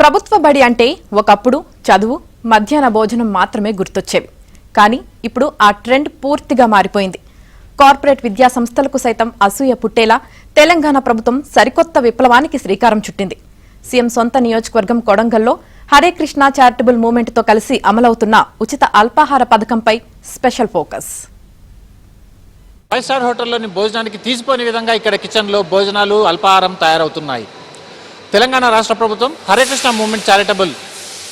ప్రభుత్వ బడి అంటే ఒకప్పుడు చదువు మధ్యాహ్న భోజనం మాత్రమే గుర్తొచ్చేవి. కానీ ఇప్పుడు ఆ ట్రెండ్ పూర్తిగా మారిపోయింది. కార్పొరేట్ విద్యా సంస్థలకు సైతం అసూయ పుట్టేలా తెలంగాణ ప్రభుత్వం సరికొత్త విప్లవానికి శ్రీకారం చుట్టింది. సీఎం సొంత నియోజకవర్గం కొడంగల్లో హరే కృష్ణ చారిటబుల్ మూవ్మెంట్ తో కలిసి అమలవుతున్న ఉచిత అల్పాహార పథకంపై స్పెషల్ ఫోకస్. 5 స్టార్ హోటల్లోని భోజనానికి తీసిపోని విధంగా ఇక్కడ కిచెన్లో భోజనాలు అల్పాహారం తయారవుతున్నాయి. తెలంగాణ రాష్ట్ర ప్రభుత్వం Hare Krishna movement charitable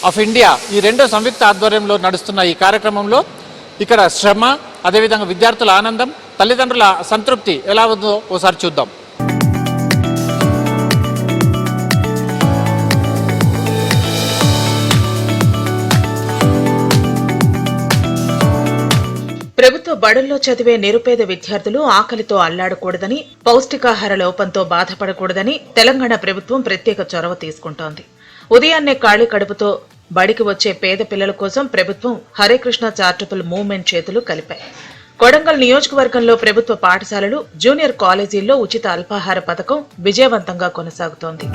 of India ఈ రెండో సంయుక్త ఆధ్వర్యంలో నడుస్తున్న ఈ కార్యక్రమంలో ఇక్కడ శ్రమ, అదేవిధంగా విద్యార్థుల ఆనందం, తల్లిదండ్రుల సంతృప్తి ఎలా ఉందో ఓసారి చూద్దాం. ప్రభుత్వ బడుల్లో చదివే నిరుపేద విద్యార్థులు ఆకలితో అల్లాడకూడదని, పౌష్టికాహార లోపంతో బాధపడకూడదని తెలంగాణ ప్రభుత్వం ప్రత్యేక చొరవ తీసుకుంటోంది. ఉదయాన్నే ఖాళీ కడుపుతో బడికి వచ్చే పేద పిల్లల కోసం ప్రభుత్వం హరే కృష్ణ చారిటబుల్ మూవ్మెంట్ చేతులు కలిపాయి. కొడంగల్ నియోజకవర్గంలో ప్రభుత్వ పాఠశాలలు, జూనియర్ కాలేజీల్లో ఉచిత అల్పాహార పథకం విజయవంతంగా కొనసాగుతోంది.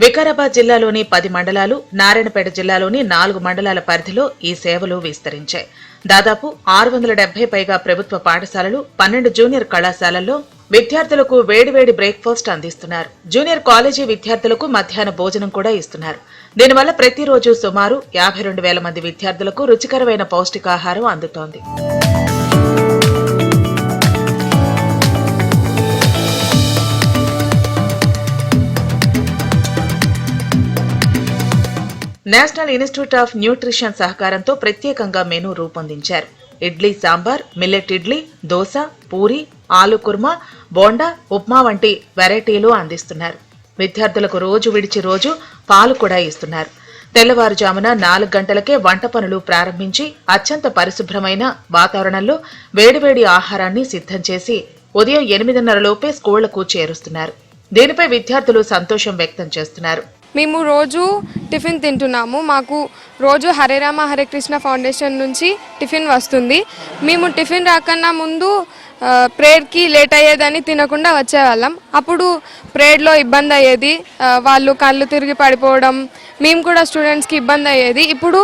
వికారాబాద్ జిల్లాలోని 10 మండలాలు, నారాయణపేట జిల్లాలోని 4 మండలాల పరిధిలో ఈ సేవలు విస్తరించాయి. దాదాపు 670 పైగా ప్రభుత్వ పాఠశాలలు, 12 జూనియర్ కళాశాలల్లో విద్యార్థులకు వేడివేడి బ్రేక్ఫాస్ట్ అందిస్తున్నారు. జూనియర్ కాలేజీ విద్యార్థులకు మధ్యాహ్న భోజనం కూడా ఇస్తున్నారు. దీనివల్ల ప్రతిరోజు సుమారు 52,000 మంది విద్యార్థులకు రుచికరమైన పౌష్టికాహారం అందుతోంది. నేషనల్ ఇన్స్టిట్యూట్ ఆఫ్ న్యూట్రిషన్ సహకారంతో ప్రత్యేకంగా మెనూ రూపొందించారు. ఇడ్లీ సాంబార్, మిల్లెట్ ఇడ్లీ, దోశ, పూరి, ఆలు కుర్మా, బోండా, ఉప్మా వంటి వెరైటీలు అందిస్తున్నారు. విద్యార్థులకు రోజు విడిచి రోజు పాలు కూడా ఇస్తున్నారు. తెల్లవారుజామున 4 గంటలకే వంట పనులు ప్రారంభించి అత్యంత పరిశుభ్రమైన వాతావరణంలో వేడివేడి ఆహారాన్ని సిద్ధం చేసి ఉదయం 8:30 లోపే స్కూళ్లకు చేరుస్తున్నారు. దీనిపై విద్యార్థులు సంతోషం వ్యక్తం చేస్తున్నారు. మేము రోజు టిఫిన్ తింటున్నాము. మాకు రోజు హరే రామ హరే కృష్ణ ఫౌండేషన్ నుంచి టిఫిన్ వస్తుంది. మేము టిఫిన్ రాకన్నా ముందు ప్రేయర్కి లేట్ అయ్యేదని తినకుండా వచ్చేవాళ్ళం. అప్పుడు ప్రేయర్లో ఇబ్బంది అయ్యేది, వాళ్ళు కళ్ళు తిరిగి పడిపోవడం, మేము కూడా స్టూడెంట్స్కి ఇబ్బంది అయ్యేది. ఇప్పుడు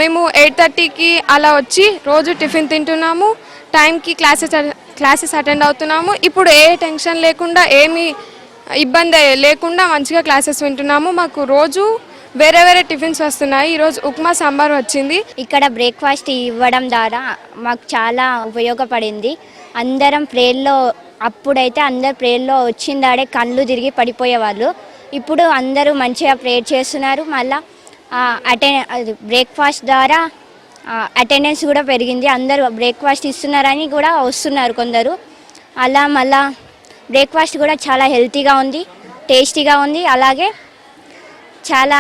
మేము 8:30కి అలా వచ్చి రోజు టిఫిన్ తింటున్నాము, టైంకి క్లాసెస్ అటెండ్ అవుతున్నాము. ఇప్పుడు ఏ టెన్షన్ లేకుండా, ఏమీ ఇబ్బంది లేకుండా మంచిగా క్లాసెస్ వింటున్నాము. మాకు రోజు వేరే వేరే టిఫిన్స్ వస్తున్నాయి. ఈరోజు ఉప్మా సాంబార్ వచ్చింది. ఇక్కడ బ్రేక్ఫాస్ట్ ఇవ్వడం ద్వారా మాకు చాలా ఉపయోగపడింది. అందరం ప్రేయర్లో, అప్పుడైతే అందరు ప్రేయర్లో వచ్చిందాడే కళ్ళు తిరిగి పడిపోయేవాళ్ళు. ఇప్పుడు అందరూ మంచిగా ప్రేయర్ చేస్తున్నారు. మళ్ళీ బ్రేక్ఫాస్ట్ ద్వారా అటెండెన్స్ కూడా పెరిగింది. అందరూ బ్రేక్ఫాస్ట్ ఇస్తున్నారని కూడా వస్తున్నారు కొందరు. అలా మళ్ళా బ్రేక్ఫాస్ట్ కూడా చాలా హెల్తీగా ఉంది, టేస్టీగా ఉంది. అలాగే చాలా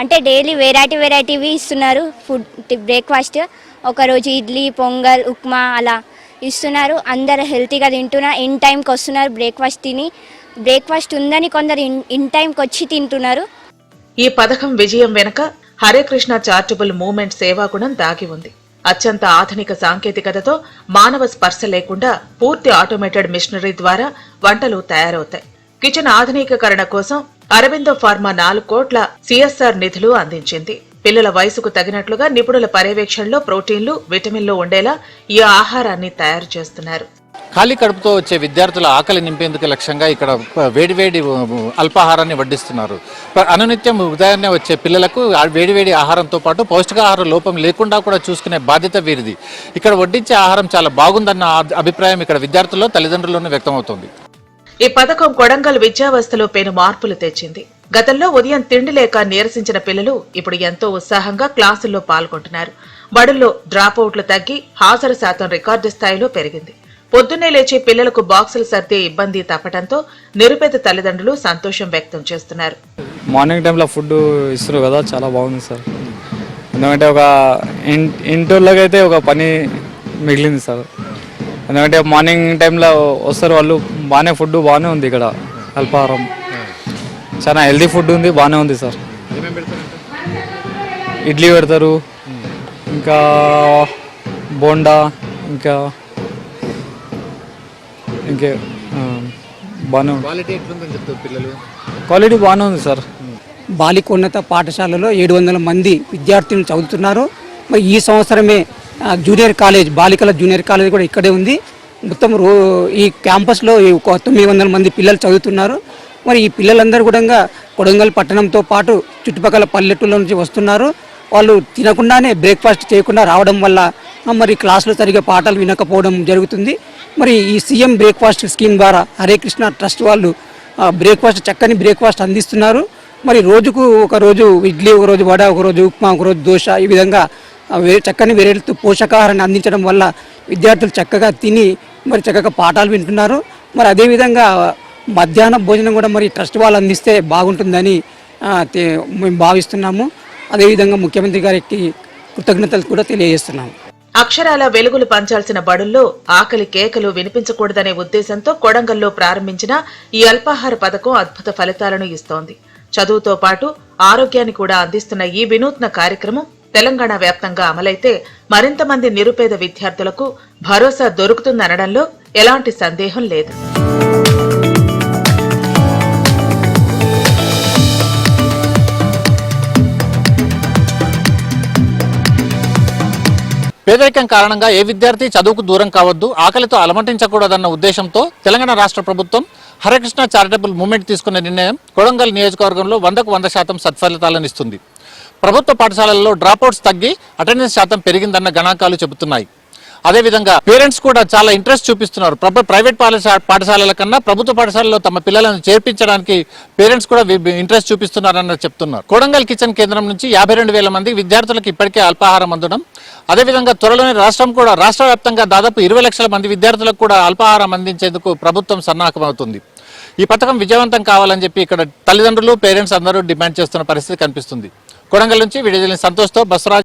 అంటే డైలీ వెరైటీవి ఇస్తున్నారు ఫుడ్ బ్రేక్ఫాస్ట్. ఒకరోజు ఇడ్లీ, పొంగల్, ఉప్మా అలా ఇస్తున్నారు. అందరు హెల్తీగా తింటున్నారు. ఇన్ టైంకి వస్తున్నారు బ్రేక్ఫాస్ట్ తిని. బ్రేక్ఫాస్ట్ ఉందని కొందరు ఇన్ టైంకి వచ్చి తింటున్నారు. ఈ పథకం విజయం వెనుక హరే కృష్ణ చారిటబుల్ మూవ్మెంట్ సేవాగుణం దాగి ఉంది. అత్యంత ఆధునిక సాంకేతికతతో మానవ స్పర్శ లేకుండా పూర్తి ఆటోమేటెడ్ మిషనరీ ద్వారా వంటలు తయారవుతాయి. కిచెన్ ఆధునికీకరణ కోసం అరవిందో ఫార్మా 4 కోట్ల సిఎస్ఆర్ నిధులు అందించింది. పిల్లల వయసుకు తగినట్లుగా నిపుణుల పర్యవేక్షణలో ప్రోటీన్లు, విటమిన్లు ఉండేలా ఈ ఆహారాన్ని తయారు చేస్తున్నారు. ఖాళీ కడుపుతో వచ్చే విద్యార్థుల ఆకలి నింపేందుకు లక్ష్యంగా ఇక్కడ వేడివేడి అల్పాహారాన్ని వడ్డిస్తున్నారు. అనునిత్యం ఉదయాన్నే వచ్చే పిల్లలకు వేడివేడి ఆహారంతో పాటు పౌష్టికాహార లోపం లేకుండా కూడా చూసుకునే బాధ్యత వీరిది. ఇక్కడ వడ్డించే ఆహారం చాలా బాగుందన్న అభిప్రాయం ఇక్కడ విద్యార్థుల్లో, తల్లిదండ్రుల్లోనూ వ్యక్తమవుతోంది. ఈ పథకం కొడంగల్ విద్యావస్థలో పెను మార్పులు తెచ్చింది. గతంలో ఉదయం తిండి లేక నీరసించిన పిల్లలు ఇప్పుడు ఎంతో ఉత్సాహంగా క్లాసుల్లో పాల్గొంటున్నారు. బడుల్లో డ్రాపౌట్లు తగ్గి హాజరు శాతం రికార్డు స్థాయిలో పెరిగింది. పొద్దున్నే లేచి పిల్లలకు బాక్సులు సర్దే ఇబ్బంది తప్పడంతో నిరుపేద తల్లిదండ్రులు సంతోషం వ్యక్తం చేస్తున్నారు. మార్నింగ్ టైంలో ఫుడ్ ఇస్తున్నారు కదా, చాలా బాగుంది సార్. ఎందుకంటే ఒక ఇంటోళ్ళకైతే ఒక పని మిగిలింది సార్. ఎందుకంటే మార్నింగ్ టైంలో వస్తారు వాళ్ళు, బాగానే ఫుడ్ బాగానే ఉంది ఇక్కడ. అల్పాహారం చాలా హెల్దీ ఫుడ్ ఉంది, బాగానే ఉంది సార్. ఇడ్లీ పెడతారు, ఇంకా బోండా ఇంకా ఇంకే బాగానే క్వాలిటీ ఎట్లుందని చెప్తారు పిల్లలు? క్వాలిటీ బాగానే ఉంది సార్. బాలికోన్నత పాఠశాలలో 700 మంది విద్యార్థులు చదువుతున్నారు. మరి ఈ సంవత్సరమే జూనియర్ కాలేజ్, బాలికల జూనియర్ కాలేజ్ కూడా ఇక్కడే ఉంది. మొత్తం ఈ క్యాంపస్లో 900 మంది పిల్లలు చదువుతున్నారు. మరి ఈ పిల్లలందరూ కూడా కొడంగల్ పట్టణంతో పాటు చుట్టుపక్కల పల్లెటూళ్ళ నుంచి వస్తున్నారు. వాళ్ళు తినకుండానే బ్రేక్ఫాస్ట్ చేయకుండా రావడం వల్ల మరి క్లాసులో సరిగా పాఠాలు వినకపోవడం జరుగుతుంది. మరి ఈ సీఎం బ్రేక్ఫాస్ట్ స్కీమ్ ద్వారా హరే కృష్ణ ట్రస్ట్ వాళ్ళు చక్కని బ్రేక్ఫాస్ట్ అందిస్తున్నారు. మరి రోజుకు ఒక రోజు ఇడ్లీ, ఒక రోజు వడ, ఒక రోజు ఉప్మా, ఒక రోజు దోశ, ఈ విధంగా చక్కని వెరైటీతో పోషకాహారాన్ని అందించడం వల్ల విద్యార్థులు చక్కగా తిని మరి చక్కగా పాఠాలు వింటున్నారు. మరి అదేవిధంగా మధ్యాహ్న భోజనం కూడా మరి ట్రస్ట్ వాళ్ళు అందిస్తే బాగుంటుందని మేము భావిస్తున్నాము. అదేవిధంగా ముఖ్యమంత్రి గారికి కృతజ్ఞతలు కూడా తెలియజేస్తున్నాము. అక్షరాల వెలుగులు పంచాల్సిన బడుల్లో ఆకలి కేకలు వినిపించకూడదనే ఉద్దేశంతో కొడంగల్లో ప్రారంభించిన ఈ అల్పాహార పథకం అద్భుత ఫలితాలను ఇస్తోంది. చదువుతో పాటు ఆరోగ్యాన్ని కూడా అందిస్తున్న ఈ వినూత్న కార్యక్రమం తెలంగాణ వ్యాప్తంగా అమలైతే మరింత మంది నిరుపేద విద్యార్థులకు భరోసా దొరుకుతుందనడంలో ఎలాంటి సందేహం లేదు. పేదరికం కారణంగా ఏ విద్యార్థి చదువుకు దూరం కావద్దు, ఆకలితో అలమటించకూడదన్న ఉద్దేశంతో తెలంగాణ రాష్ట్ర ప్రభుత్వం హరేకృష్ణ చారిటబుల్ మూవ్మెంట్ తీసుకున్న నిర్ణయం కొడంగల్ నియోజకవర్గంలో 100కు 100% సత్ఫలితాలను ఇస్తుంది. ప్రభుత్వ పాఠశాలల్లో డ్రాప్అవుట్స్ తగ్గి అటెండెన్స్ శాతం పెరిగిందన్న గణాంకాలు చెబుతున్నాయి. అదేవిధంగా పేరెంట్స్ కూడా చాలా ఇంట్రెస్ట్ చూపిస్తున్నారు. ప్రైవేట్ పాఠశాలల కన్నా ప్రభుత్వ పాఠశాలలో తమ పిల్లలను చేర్పించడానికి పేరెంట్స్ కూడా ఇంట్రెస్ట్ చూపిస్తున్నారని చెప్తున్నారు. కొడంగల్ కిచెన్ కేంద్రం నుంచి 52,000 మంది విద్యార్థులకు ఇప్పటికే అల్పాహారం అందడం, అదేవిధంగా త్వరలోనే రాష్ట్ర వ్యాప్తంగా దాదాపు 20 లక్షల మంది విద్యార్థులకు కూడా అల్పాహారం అందించేందుకు ప్రభుత్వం సన్నాహకమవుతుంది. ఈ పథకం విజయవంతం కావాలని చెప్పి ఇక్కడ తల్లిదండ్రులు, పేరెంట్స్ అందరూ డిమాండ్ చేస్తున్న పరిస్థితి కనిపిస్తుంది. కొడంగల్ నుంచి వీడియో జర్నలిస్ట్ సంతోష్తో బసవరాజ్.